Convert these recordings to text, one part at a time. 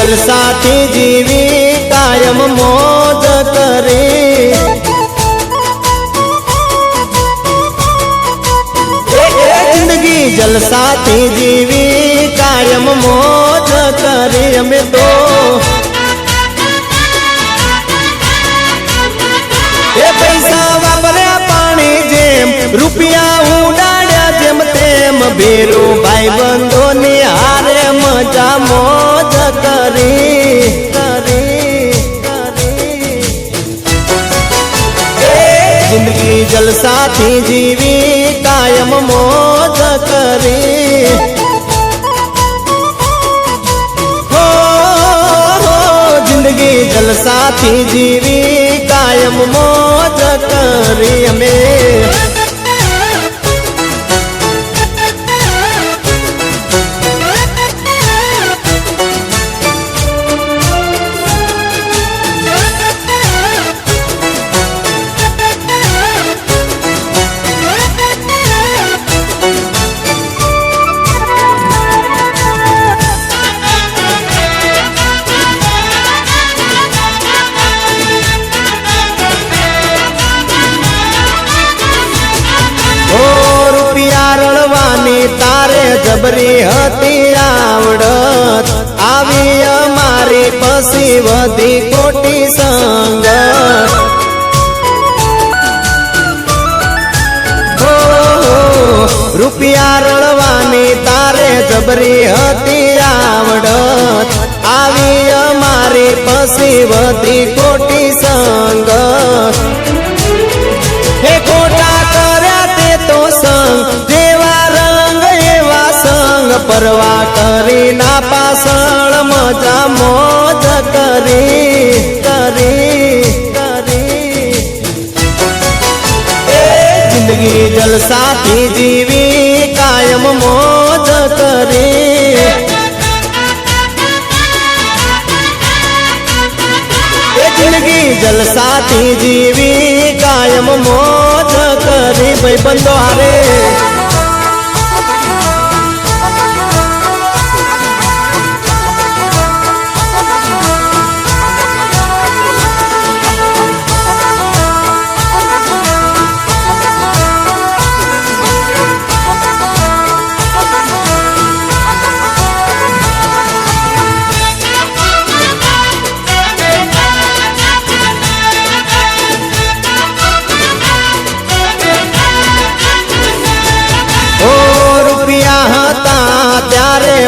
જલસાથી જીવી કાયમ મોજ કરી જિંદગી જલસાથી જીવી કાયમ મોજ કરી અમે તો એ પૈસા વાપર્યા પાણી જેમ રૂપિયા ઉડાડ્યા જેમ તેમ ભેરું ભાઈ બંધો ની હારે મજા મોજ કરી જિંદગી જલસાથી જીવી કાયમ મોજ કરી જિંદગી જલસાથી જીવી કાયમ મોજ કરી અમે તારે જબરી હતી આવડત આવી અમારી પછી વધી ખોટી સંગત રૂપિયા રળવાની તારે જબરી હતી આવડત આવી અમારી પછી વધી ખોટી સંગત હે ખોટા કર્યા તે તો સંગ પરવા કરી ના પાછળ મજા મોજ કરી જિંદગી જલસાથી જીવી કાયમ મોજ કરી જિંદગી જલસાથી જીવી કાયમ મોજ કરી ભાઈ બંધો હારે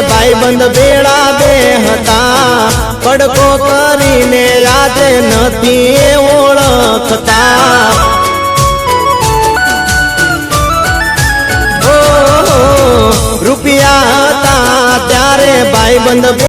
ભાઈબંધ ભેળા બે હતા પડકો કરીને આજે નથી ઓળખતા રૂપિયા હતા ત્યારે ભાઈબંધ